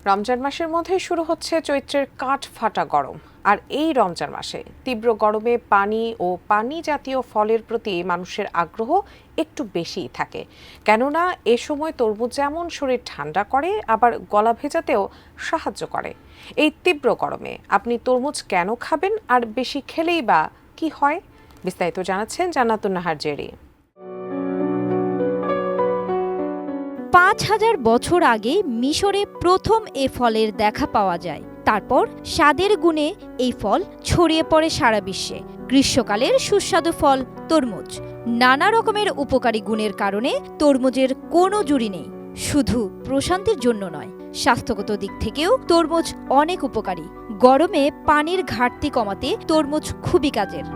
রমজান মাসের মধ্যে শুরু হচ্ছে চৈত্রের কাঠ ফাটা গরম। আর এই রমজান মাসে তীব্র গরমে পানি ও পানি জাতীয় ফলের প্রতি মানুষের আগ্রহ একটু বেশিই থাকে, কেননা এ সময় তরমুজ যেমন শরীর ঠান্ডা করে আবার গলা ভেজাতেও সাহায্য করে। এই তীব্র গরমে আপনি তরমুজ কেন খাবেন, আর বেশি খেলেই বা কি হয়? বিস্তারিত জানাচ্ছেন জান্নাতুন নাহার জেরি। ৫,০০০ বছর আগে মিশরে প্রথম এ ফলের দেখা পাওয়া যায়। তারপর স্বাদের গুণে এই ফল ছড়িয়ে পড়ে সারা বিশ্বে। গ্রীষ্মকালের সুস্বাদু ফল তরমুজ। নানা রকমের উপকারী গুণের কারণে তরমুজের কোনো জুড়ি নেই। শুধু প্রশান্তির জন্য নয়, স্বাস্থ্যগত দিক থেকেও তরমুজ অনেক উপকারী। গরমে পানির ঘাটতি কমাতে তরমুজ খুবই কাজের।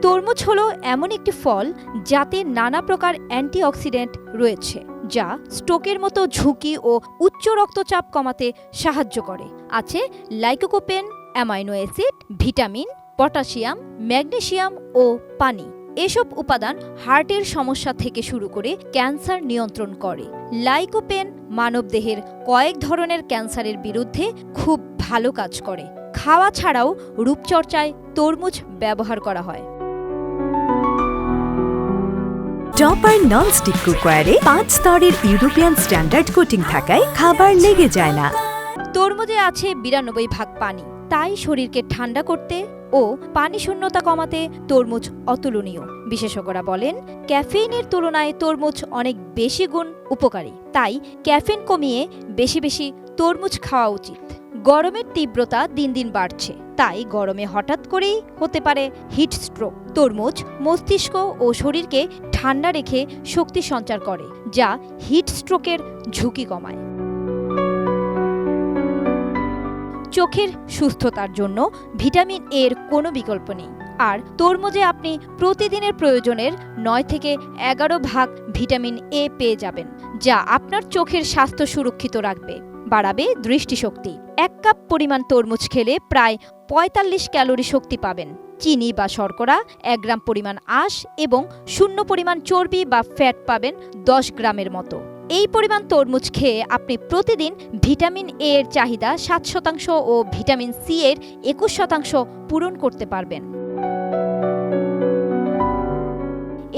তরমুজ হলো এমন একটি ফল যাতে নানা প্রকার অ্যান্টিঅক্সিডেন্ট রয়েছে, যা স্ট্রোকের মতো ঝুঁকি ও উচ্চ রক্তচাপ কমাতে সাহায্য করে। আছে lycopene, amino acid, vitamin, potassium, magnesium ও পানি। এসব উপাদান হার্টের সমস্যা থেকে শুরু করে ক্যান্সার নিয়ন্ত্রণ করে। লাইকোপেন মানবদেহের কয়েক ধরনের ক্যান্সারের বিরুদ্ধে খুব ভালো কাজ করে। খাওয়া ছাড়াও রূপচর্চায় তরমুজ ব্যবহার করা হয়। টপার ননস্টিক কুকওয়্যারে ৫ স্তরের ইউরোপিয়ান স্ট্যান্ডার্ড কোটিং থাকায় খাবার লেগে যায় না। তরমুজে আছে ৯২% পানি, তাই শরীরকে ঠান্ডা করতে ও পানি শূন্যতা কমাতে তরমুজ অতুলনীয়। বিশেষজ্ঞরা বলেন, ক্যাফেইনের তুলনায় তরমুজ অনেক বেশি গুণ উপকারী, তাই ক্যাফেইন কমিয়ে বেশি বেশি তরমুজ খাওয়া উচিত। গরমের তীব্রতা দিন দিন বাড়ছে, তাই গরমে হঠাৎ করেই হতে পারে হিট স্ট্রোক। তরমুজ মস্তিষ্ক ও শরীরকে ঠান্ডা রেখে শক্তি সঞ্চার করে, যা হিট স্ট্রোকের ঝুঁকি কমায়। চোখের সুস্থতার জন্য ভিটামিন এর কোনো বিকল্প নেই। আর তরমুজে আপনি প্রতিদিনের প্রয়োজনের ৯ থেকে ১১ ভাগ ভিটামিন এ পেয়ে যাবেন, যা আপনার চোখের স্বাস্থ্য সুরক্ষিত রাখবে, বাড়াবে দৃষ্টিশক্তি। ১ কাপ পরিমাণ তরমুজ খেলে প্রায় ৪৫ ক্যালোরি শক্তি পাবেন। চিনি বা শর্করা ১ গ্রাম পরিমাণ আঁশ এবং ০ পরিমাণ চর্বি বা ফ্যাট পাবেন ১০ গ্রামের মতো। এই পরিমাণ তরমুজ খেয়ে আপনি প্রতিদিন ভিটামিন এ এর চাহিদা ৭% ও ভিটামিন সি এর ২১% পূরণ করতে পারবেন।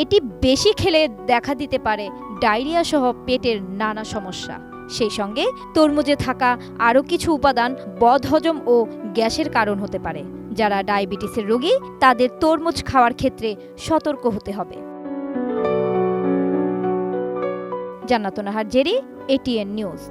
এটি বেশি খেলে দেখা দিতে পারে ডায়রিয়া সহ পেটের নানা সমস্যা। সেই সঙ্গে তরমুজে থাকা আরও কিছু উপাদান বদহজম ও গ্যাসের কারণ হতে পারে। যারা ডায়াবেটিসের রোগী, তাদের তরমুজ খাওয়ার ক্ষেত্রে সতর্ক হতে হবে। জান্নাতুন নাহার জেরি, এটিএন নিউজ।